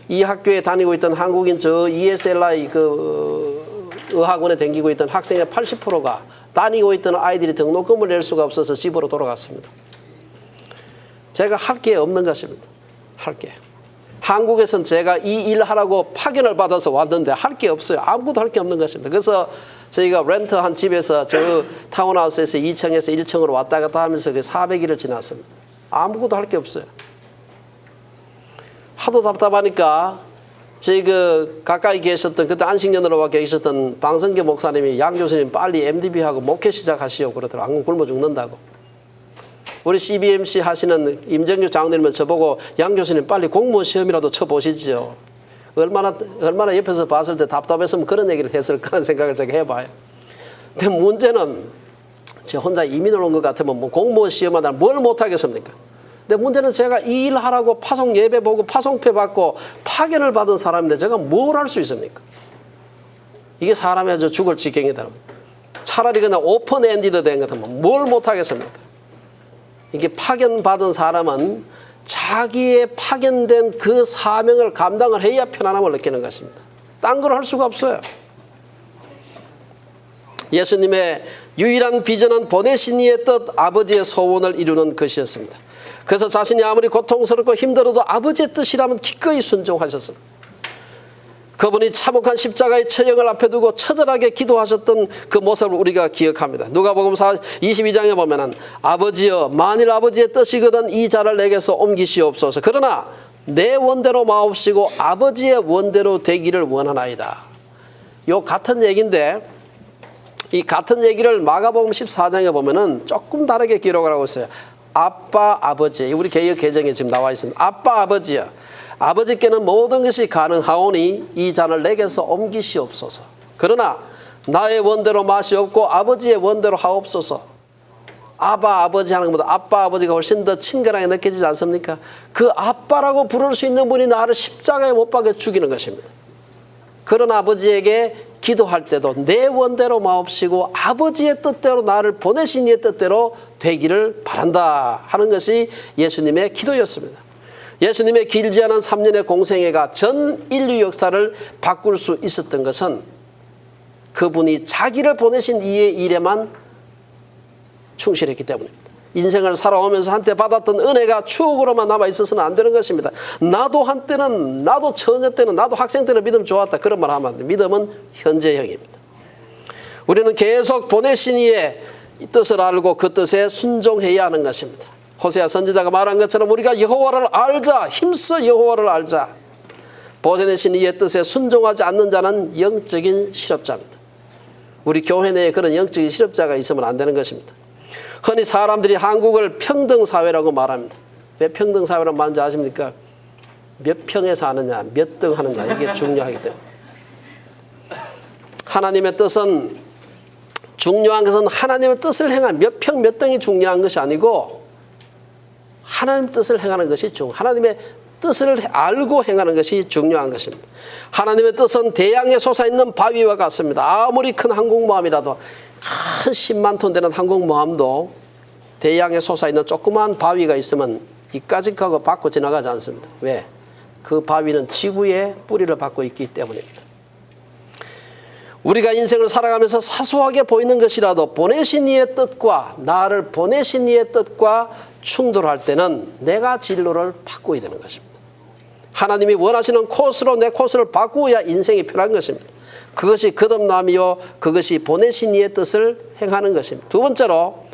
이 학교에 다니고 있던 한국인 저 ESLI 그 의학원에 다니고 있던 학생의 80%가 다니고 있던 아이들이 등록금을 낼 수가 없어서 집으로 돌아갔습니다. 제가 할 게 없는 것입니다. 할 게. 한국에선 제가 이 일 하라고 파견을 받아서 왔는데 할 게 없어요. 아무것도 할 게 없는 것입니다. 그래서 저희가 렌트한 집에서 저 타운하우스에서 2층에서 1층으로 왔다 갔다 하면서 400일을 지났습니다. 아무것도 할 게 없어요. 하도 답답하니까 저희 그 가까이 계셨던 그때 안식년으로 와 계셨던 방성계 목사님이 양 교수님 빨리 MDB하고 목회 시작하시오 그러더라고요. 안 굶어 죽는다고. 우리 CBMC 하시는 임정규 장로님은 저보고 양 교수님 빨리 공무원 시험이라도 쳐보시죠. 얼마나 옆에서 봤을 때 답답했으면 그런 얘기를 했을까 하는 생각을 제가 해봐요. 근데 문제는 제 혼자 이민을 온 것 같으면 뭐 공무원 시험 하다 뭘 못하겠습니까? 근데 문제는 제가 이 일 하라고 파송 예배 보고 파송패 받고 파견을 받은 사람인데 제가 뭘 할 수 있습니까? 이게 사람이 아주 죽을 지경이다. 차라리 그냥 오픈 엔디드 된 것 같으면 뭘 못하겠습니까? 이게 파견받은 사람은 자기의 파견된 그 사명을 감당을 해야 편안함을 느끼는 것입니다. 딴 걸 할 수가 없어요. 예수님의 유일한 비전은 보내신 이의 뜻, 아버지의 소원을 이루는 것이었습니다. 그래서 자신이 아무리 고통스럽고 힘들어도 아버지의 뜻이라면 기꺼이 순종하셨습니다. 그분이 참혹한 십자가의 처형을 앞에 두고 처절하게 기도하셨던 그 모습을 우리가 기억합니다. 누가복음 22장에 보면은 아버지여 만일 아버지의 뜻이거든 이 자를 내게서 옮기시옵소서. 그러나 내 원대로 마옵시고 아버지의 원대로 되기를 원하나이다. 요 같은 얘기인데 이 같은 얘기를 마가복음 14장에 보면은 조금 다르게 기록을 하고 있어요. 아빠 아버지 우리 개역 개정에 지금 나와 있습니다. 아빠 아버지여 아버지께는 모든 것이 가능하오니 이 잔을 내게서 옮기시옵소서. 그러나 나의 원대로 마시옵고 아버지의 원대로 하옵소서. 아바 아버지 하는 것보다 아빠 아버지가 훨씬 더 친근하게 느껴지지 않습니까? 그 아빠라고 부를 수 있는 분이 나를 십자가에 못 박아 죽이는 것입니다. 그런 아버지에게 기도할 때도 내 원대로 마옵시고 아버지의 뜻대로 나를 보내신 이의 뜻대로 되기를 바란다 하는 것이 예수님의 기도였습니다. 예수님의 길지 않은 3년의 공생애가 전 인류 역사를 바꿀 수 있었던 것은 그분이 자기를 보내신 이의 일에만 충실했기 때문입니다. 인생을 살아오면서 한때 받았던 은혜가 추억으로만 남아있어서는 안 되는 것입니다. 나도 한때는, 나도 처녀 때는, 나도 학생 때는 믿음 좋았다 그런 말 하면 안 돼요. 믿음은 현재형입니다. 우리는 계속 보내신 이의 뜻을 알고 그 뜻에 순종해야 하는 것입니다. 호세아 선지자가 말한 것처럼 우리가 여호와를 알자, 힘써 여호와를 알자. 보내신 이의 뜻에 순종하지 않는 자는 영적인 실업자입니다. 우리 교회 내에 그런 영적인 실업자가 있으면 안 되는 것입니다. 흔히 사람들이 한국을 평등사회라고 말합니다. 왜 평등사회라고 말하는지 아십니까? 몇 평에 사느냐, 몇 등 하느냐, 이게 중요하기 때문에. 하나님의 뜻은 중요한 것은 하나님의 뜻을 행한 몇 평 몇 등이 중요한 것이 아니고 하나님의 뜻을 행하는 것이 하나님의 뜻을 알고 행하는 것이 중요한 것입니다. 하나님의 뜻은 대양에 솟아있는 바위와 같습니다. 아무리 큰 항공모함이라도 큰 10만 톤 되는 항공모함도 대양에 솟아있는 조그마한 바위가 있으면 이까지 가고 받고 지나가지 않습니다. 왜? 그 바위는 지구의 뿌리를 받고 있기 때문입니다. 우리가 인생을 살아가면서 사소하게 보이는 것이라도 보내신 이의 뜻과 나를 보내신 이의 뜻과 충돌할 때는 내가 진로를 바꾸어야 되는 것입니다. 하나님이 원하시는 코스로 내 코스를 바꾸어야 인생이 편한 것입니다. 그것이 거듭남이요 그것이 보내신 이의 뜻을 행하는 것입니다. 두 번째로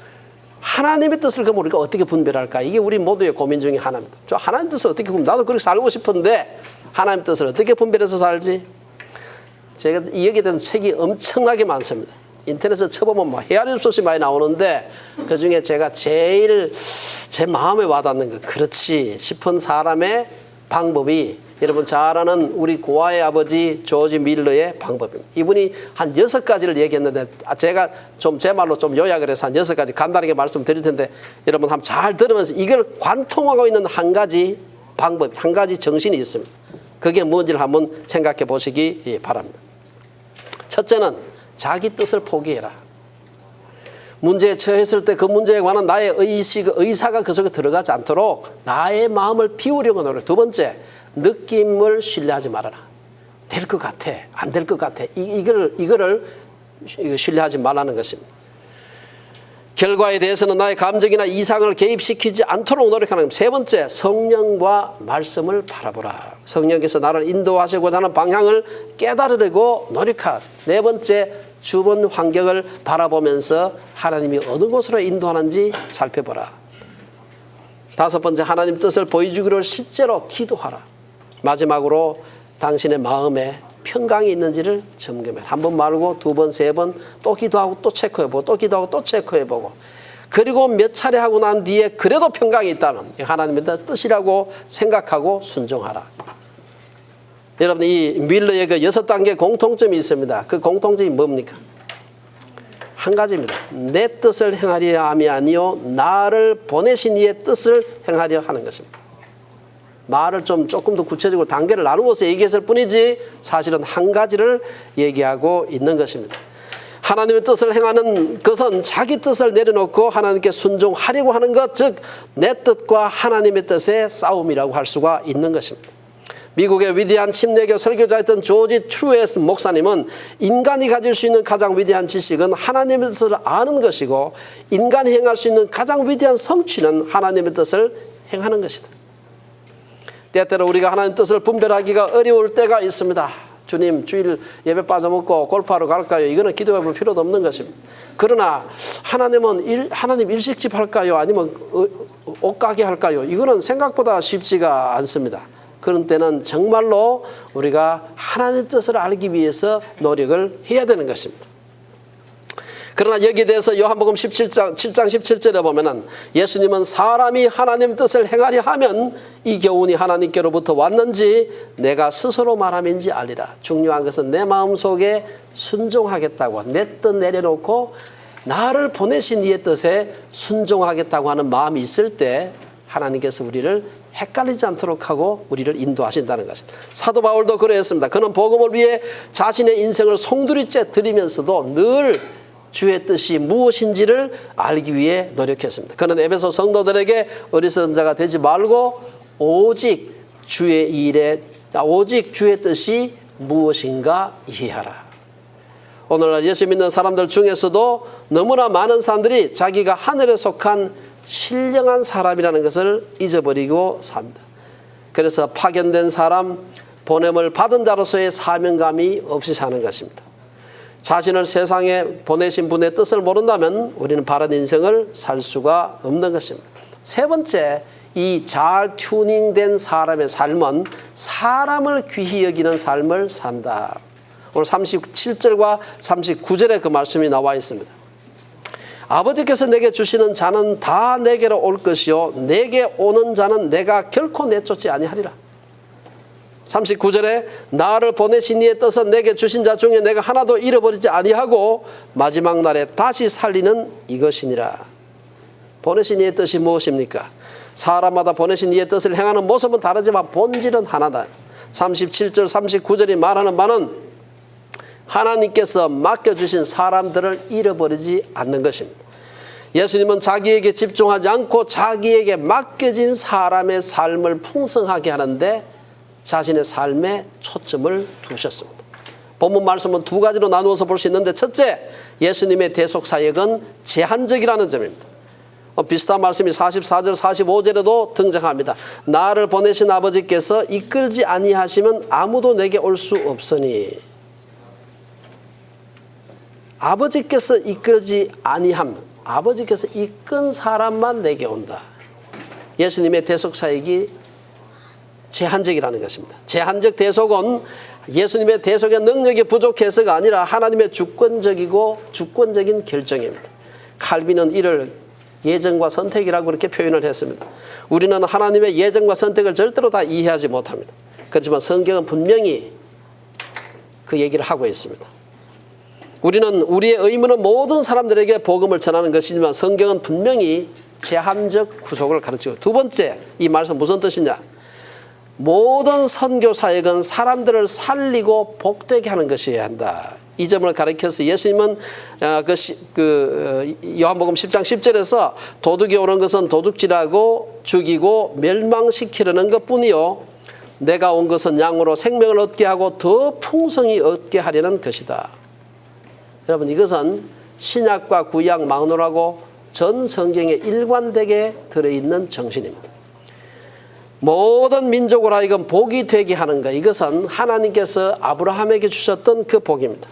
하나님의 뜻을 그럼 우리가 어떻게 분별할까? 이게 우리 모두의 고민 중에 하나입니다. 저 하나님 뜻을 어떻게 분별? 나도 그렇게 살고 싶은데 하나님 뜻을 어떻게 분별해서 살지? 제가 이 여기에 대해서 책이 엄청나게 많습니다. 인터넷에 쳐보면 뭐 헤아릴 수 없이 많이 나오는데 그중에 제가 제일 제 마음에 와닿는 것 그렇지 싶은 사람의 방법이 여러분 잘 아는 우리 고아의 아버지 조지 밀러의 방법입니다. 이분이 한 6가지를 얘기했는데 제가 좀 제 말로 좀 요약을 해서 한 6가지 간단하게 말씀드릴 텐데 여러분 한번 잘 들으면서 이걸 관통하고 있는 한 가지 방법, 한 가지 정신이 있습니다. 그게 뭔지를 한번 생각해 보시기 바랍니다. 첫째는 자기 뜻을 포기해라. 문제에 처했을 때 그 문제에 관한 나의 의사가 그 속에 들어가지 않도록 나의 마음을 비우려고 노력. 두 번째, 느낌을 신뢰하지 말아라. 될 것 같아, 안 될 것 같아. 이거를 신뢰하지 말라는 것입니다. 결과에 대해서는 나의 감정이나 이상을 개입시키지 않도록 노력하는 것. 세 번째, 성령과 말씀을 바라보라. 성령께서 나를 인도하시고자 하는 방향을 깨달으려고 노력하라. 네 번째, 주변 환경을 바라보면서 하나님이 어느 곳으로 인도하는지 살펴보라. 다섯 번째, 하나님 뜻을 보여주기를 실제로 기도하라. 마지막으로 당신의 마음에 평강이 있는지를 점검해라. 한 번 말고 두 번, 세 번 또 기도하고 또 체크해보고 또 기도하고 또 체크해보고 그리고 몇 차례 하고 난 뒤에 그래도 평강이 있다면 하나님의 뜻이라고 생각하고 순종하라. 여러분 이 밀러의 그 6단계 공통점이 있습니다. 그 공통점이 뭡니까? 한 가지입니다. 내 뜻을 행하려 함이 아니요 나를 보내신 이의 뜻을 행하려 하는 것입니다. 말을 조금 더 구체적으로 단계를 나누어서 얘기했을 뿐이지 사실은 한 가지를 얘기하고 있는 것입니다. 하나님의 뜻을 행하는 것은 자기 뜻을 내려놓고 하나님께 순종하려고 하는 것, 즉 내 뜻과 하나님의 뜻의 싸움이라고 할 수가 있는 것입니다. 미국의 위대한 침례교 설교자였던 조지 트루에스 목사님은 인간이 가질 수 있는 가장 위대한 지식은 하나님의 뜻을 아는 것이고 인간이 행할 수 있는 가장 위대한 성취는 하나님의 뜻을 행하는 것이다. 때때로 우리가 하나님 뜻을 분별하기가 어려울 때가 있습니다. 주님 주일 예배 빠져먹고 골프하러 갈까요? 이거는 기도해 볼 필요도 없는 것입니다. 그러나 하나님 일식집 할까요? 아니면 옷가게 할까요? 이거는 생각보다 쉽지가 않습니다. 그런 때는 정말로 우리가 하나님의 뜻을 알기 위해서 노력을 해야 되는 것입니다. 그러나 여기에 대해서 요한복음 7장 17절에 보면은 예수님은 사람이 하나님의 뜻을 행하려 하면 이 교훈이 하나님께로부터 왔는지 내가 스스로 말함인지 알리라. 중요한 것은 내 마음속에 순종하겠다고 내 뜻 내려놓고 나를 보내신 이의 뜻에 순종하겠다고 하는 마음이 있을 때 하나님께서 우리를 헷갈리지 않도록 하고 우리를 인도하신다는 것입니다. 사도 바울도 그러했습니다. 그는 복음을 위해 자신의 인생을 송두리째 드리면서도 늘 주의 뜻이 무엇인지를 알기 위해 노력했습니다. 그는 에베소 성도들에게 어리석은 자가 되지 말고 오직 주의 뜻이 무엇인가 이해하라. 오늘날 예수 믿는 사람들 중에서도 너무나 많은 사람들이 자기가 하늘에 속한 신령한 사람이라는 것을 잊어버리고 삽니다. 그래서 파견된 사람, 보냄을 받은 자로서의 사명감이 없이 사는 것입니다. 자신을 세상에 보내신 분의 뜻을 모른다면 우리는 바른 인생을 살 수가 없는 것입니다. 세 번째, 이 잘 튜닝된 사람의 삶은 사람을 귀히 여기는 삶을 산다. 오늘 37절과 39절에 그 말씀이 나와 있습니다. 아버지께서 내게 주시는 자는 다 내게로 올 것이요 내게 오는 자는 내가 결코 내쫓지 아니하리라. 39절에 나를 보내신 이의 뜻은 내게 주신 자 중에 내가 하나도 잃어버리지 아니하고 마지막 날에 다시 살리는 이것이니라. 보내신 이의 뜻이 무엇입니까? 사람마다 보내신 이의 뜻을 행하는 모습은 다르지만 본질은 하나다. 37절 39절이 말하는 바는 하나님께서 맡겨주신 사람들을 잃어버리지 않는 것입니다. 예수님은 자기에게 집중하지 않고 자기에게 맡겨진 사람의 삶을 풍성하게 하는데 자신의 삶에 초점을 두셨습니다. 본문 말씀은 두 가지로 나누어서 볼 수 있는데, 첫째, 예수님의 대속 사역은 제한적이라는 점입니다. 비슷한 말씀이 44절 45절에도 등장합니다. 나를 보내신 아버지께서 이끌지 아니하시면 아무도 내게 올 수 없으니. 아버지께서 이끌지 아니함, 아버지께서 이끈 사람만 내게 온다. 예수님의 대속 사역이 제한적이라는 것입니다. 제한적 대속은 예수님의 대속의 능력이 부족해서가 아니라 하나님의 주권적인 결정입니다. 칼빈은 이를 예정과 선택이라고 그렇게 표현을 했습니다. 우리는 하나님의 예정과 선택을 절대로 다 이해하지 못합니다. 그렇지만 성경은 분명히 그 얘기를 하고 있습니다. 우리는 우리의 의무는 모든 사람들에게 복음을 전하는 것이지만 성경은 분명히 제한적 구속을 가르치고, 두 번째, 이 말씀 무슨 뜻이냐? 모든 선교 사역은 사람들을 살리고 복되게 하는 것이어야 한다. 이 점을 가리켜서 예수님은 요한복음 10장 10절에서 도둑이 오는 것은 도둑질하고 죽이고 멸망시키려는 것뿐이요 내가 온 것은 양으로 생명을 얻게 하고 더 풍성히 얻게 하려는 것이다. 여러분, 이것은 신약과 구약 막론하고 전 성경에 일관되게 들어있는 정신입니다. 모든 민족으로 하여금 복이 되게 하는 것, 이것은 하나님께서 아브라함에게 주셨던 그 복입니다.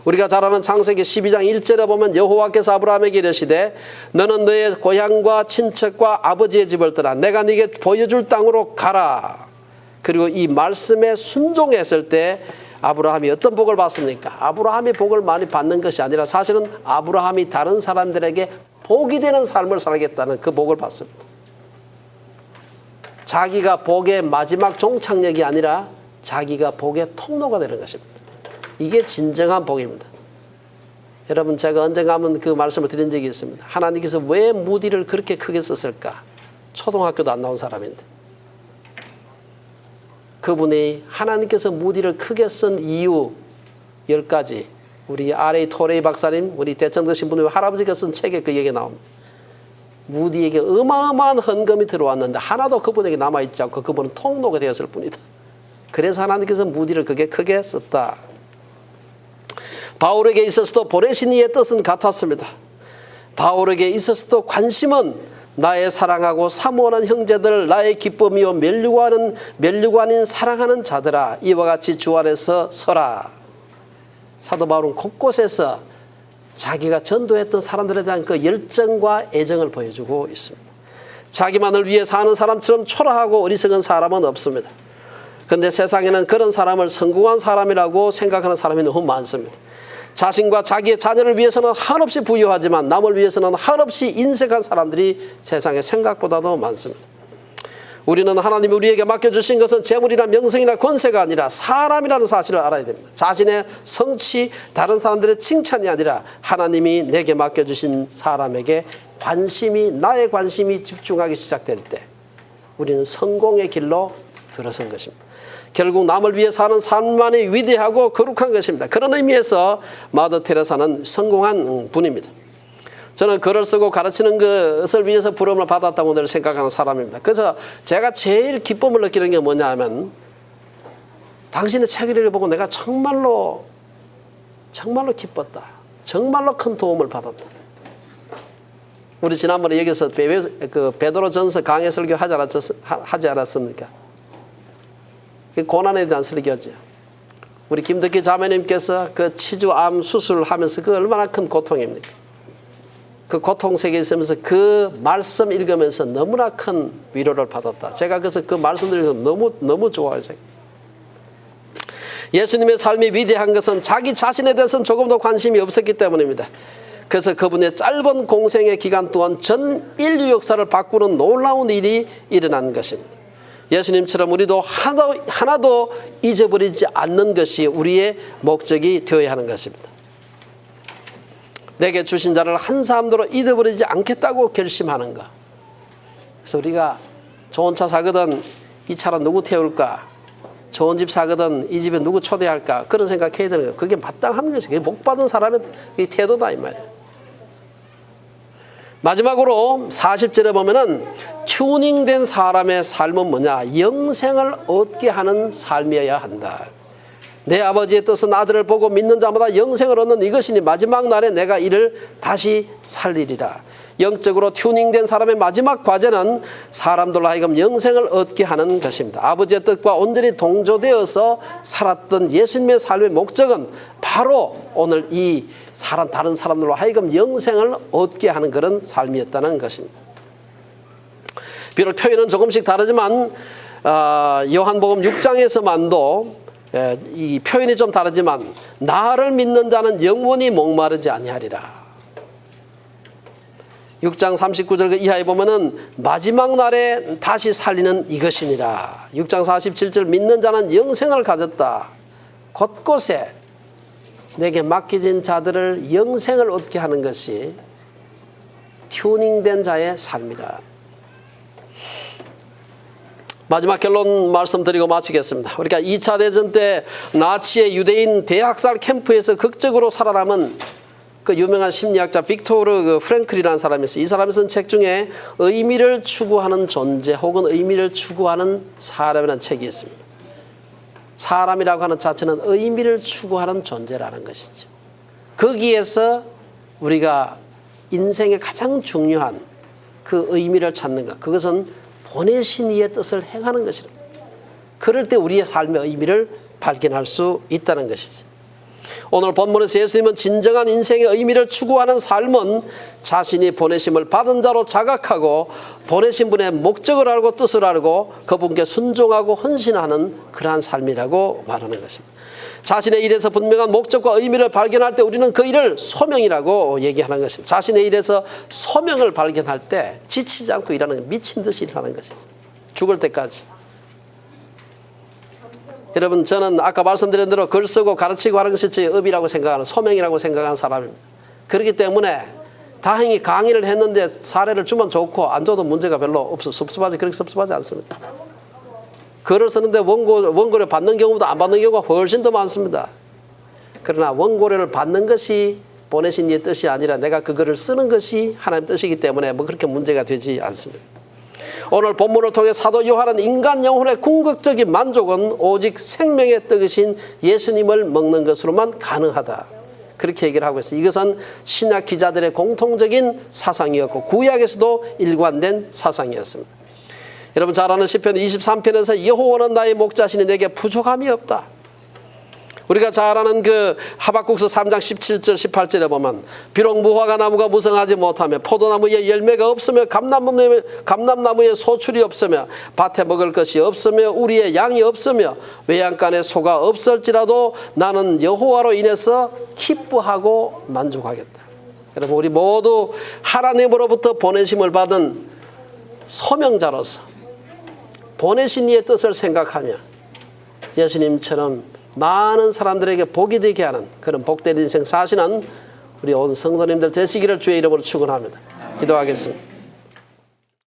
우리가 잘 아는 창세기 12장 1절에 보면 여호와께서 아브라함에게 이르시되 너는 너의 고향과 친척과 아버지의 집을 떠나 내가 네게 보여줄 땅으로 가라. 그리고 이 말씀에 순종했을 때 아브라함이 어떤 복을 받습니까? 아브라함이 복을 많이 받는 것이 아니라 사실은 아브라함이 다른 사람들에게 복이 되는 삶을 살겠다는 그 복을 받습니다. 자기가 복의 마지막 종착역이 아니라 자기가 복의 통로가 되는 것입니다. 이게 진정한 복입니다. 여러분, 제가 언젠가 한번 그 말씀을 드린 적이 있습니다. 하나님께서 왜 무디를 그렇게 크게 썼을까? 초등학교도 안 나온 사람인데. 그분이 하나님께서 무디를 크게 쓴 이유 10가지, 우리 R.A. 토레이 박사님, 우리 대청 드신 분이 할아버지가 쓴 책에 그 얘기가 나옵니다. 무디에게 어마어마한 헌금이 들어왔는데 하나도 그분에게 남아있지 않고 그분은 통로가 되었을 뿐이다. 그래서 하나님께서 무디를 그게 크게 썼다. 바울에게 있어서도 보내신 이의 뜻은 같았습니다. 바울에게 있어서도 관심은 나의 사랑하고 사모하는 형제들, 나의 기쁨이요 멸류관 아닌 사랑하는 자들아, 이와 같이 주 안에서 서라. 사도 바울은 곳곳에서 자기가 전도했던 사람들에 대한 그 열정과 애정을 보여주고 있습니다. 자기만을 위해 사는 사람처럼 초라하고 어리석은 사람은 없습니다. 그런데 세상에는 그런 사람을 성공한 사람이라고 생각하는 사람이 너무 많습니다. 자신과 자기의 자녀를 위해서는 한없이 부유하지만 남을 위해서는 한없이 인색한 사람들이 세상에 생각보다도 많습니다. 우리는 하나님이 우리에게 맡겨주신 것은 재물이나 명성이나 권세가 아니라 사람이라는 사실을 알아야 됩니다. 자신의 성취, 다른 사람들의 칭찬이 아니라 하나님이 내게 맡겨주신 사람에게 나의 관심이 집중하기 시작될 때 우리는 성공의 길로 들어선 것입니다. 결국 남을 위해 사는 삶만이 위대하고 거룩한 것입니다. 그런 의미에서 마더 테레사는 성공한 분입니다. 저는 글을 쓰고 가르치는 것을 위해서 부름을 받았다고 늘 생각하는 사람입니다. 그래서 제가 제일 기쁨을 느끼는 게 뭐냐 하면 당신의 책을 읽어보고 내가 정말로 기뻤다. 정말로 큰 도움을 받았다. 우리 지난번에 여기서 베드로전서 강해 설교 하지 않았습니까? 고난에 대한 설교죠. 우리 김덕기 자매님께서 그 치주암 수술을 하면서 그 얼마나 큰 고통입니까? 그 고통 속에 있으면서 그 말씀 읽으면서 너무나 큰 위로를 받았다. 제가 그래서 그 말씀들이 너무 좋아요. 예수님의 삶이 위대한 것은 자기 자신에 대해서는 조금도 관심이 없었기 때문입니다. 그래서 그분의 짧은 공생의 기간 동안 전 인류 역사를 바꾸는 놀라운 일이 일어난 것입니다. 예수님처럼 우리도 하나도 잊어버리지 않는 것이 우리의 목적이 되어야 하는 것입니다. 내게 주신 자를 한 사람도 잊어버리지 않겠다고 결심하는 것. 그래서 우리가 좋은 차 사거든 이 차로 누구 태울까? 좋은 집 사거든 이 집에 누구 초대할까? 그런 생각해야 되는 거예요. 그게 마땅한 것이 그게 복 받은 사람의 태도다 이 말이에요. 마지막으로 40절에 보면은 튜닝된 사람의 삶은 뭐냐? 영생을 얻게 하는 삶이어야 한다. 내 아버지의 뜻은 아들을 보고 믿는 자마다 영생을 얻는 이것이니 마지막 날에 내가 이를 다시 살리리라. 영적으로 튜닝된 사람의 마지막 과제는 사람들로 하여금 영생을 얻게 하는 것입니다. 아버지의 뜻과 온전히 동조되어서 살았던 예수님의 삶의 목적은 바로 오늘 이 다른 사람들로 하여금 영생을 얻게 하는 그런 삶이었다는 것입니다. 비록 표현은 조금씩 다르지만 요한복음 6장에서만도 이 표현이 좀 다르지만 나를 믿는 자는 영원히 목마르지 아니하리라. 6장 39절 이하에 보면은 마지막 날에 다시 살리는 이것이니라. 6장 47절 믿는 자는 영생을 가졌다. 곳곳에 내게 맡겨진 자들을 영생을 얻게 하는 것이 튜닝된 자의 삶이다. 마지막 결론 말씀드리고 마치겠습니다. 그러니까 2차 대전 때 나치의 유대인 대학살 캠프에서 극적으로 살아남은 그 유명한 심리학자 빅토르 프랭클이라는 사람이 있어요. 이 사람이 쓴 책 중에 의미를 추구하는 존재 혹은 의미를 추구하는 사람이라는 책이 있습니다. 사람이라고 하는 자체는 의미를 추구하는 존재라는 것이죠. 거기에서 우리가 인생의 가장 중요한 그 의미를 찾는 것, 그것은 보내신 이의 뜻을 행하는 것이다. 그럴 때 우리의 삶의 의미를 발견할 수 있다는 것이지. 오늘 본문에서 예수님은 진정한 인생의 의미를 추구하는 삶은 자신이 보내심을 받은 자로 자각하고 보내신 분의 목적을 알고 뜻을 알고 그분께 순종하고 헌신하는 그러한 삶이라고 말하는 것입니다. 자신의 일에서 분명한 목적과 의미를 발견할 때 우리는 그 일을 소명이라고 얘기하는 것입니다. 자신의 일에서 소명을 발견할 때 지치지 않고 일하는 미친 듯이 일하는 것이죠. 죽을 때까지. 여러분, 저는 아까 말씀드린 대로 글 쓰고 가르치고 하는 것이 제 업이라고 생각하는, 소명이라고 생각하는 사람입니다. 그렇기 때문에 다행히 강의를 했는데 사례를 주면 좋고 안 줘도 문제가 별로 그렇게 섭섭하지 않습니다. 글을 쓰는데 원고료 받는 경우보다 안 받는 경우가 훨씬 더 많습니다. 그러나 원고료를 받는 것이 보내신 이의 뜻이 아니라 내가 그 글을 쓰는 것이 하나님의 뜻이기 때문에 뭐 그렇게 문제가 되지 않습니다. 오늘 본문을 통해 사도 요한은 인간 영혼의 궁극적인 만족은 오직 생명의 떡이신 예수님을 먹는 것으로만 가능하다. 그렇게 얘기를 하고 있어요. 이것은 신약 기자들의 공통적인 사상이었고 구약에서도 일관된 사상이었습니다. 여러분 잘 아는 시편 23편에서 여호와는 나의 목자시니 내게 부족함이 없다. 우리가 잘 아는 그 하박국서 3장 17절 18절에 보면 비록 무화과 나무가 무성하지 못하며 포도나무에 열매가 없으며 감람나무에 소출이 없으며 밭에 먹을 것이 없으며 우리의 양이 없으며 외양간에 소가 없을지라도 나는 여호와로 인해서 기뻐하고 만족하겠다. 여러분 우리 모두 하나님으로부터 보내심을 받은 소명자로서 보내신 이의 뜻을 생각하며 예수님처럼 많은 사람들에게 복이 되게 하는 그런 복된 인생 사시는 우리 온 성도님들 되시기를 주의 이름으로 축원합니다. 기도하겠습니다.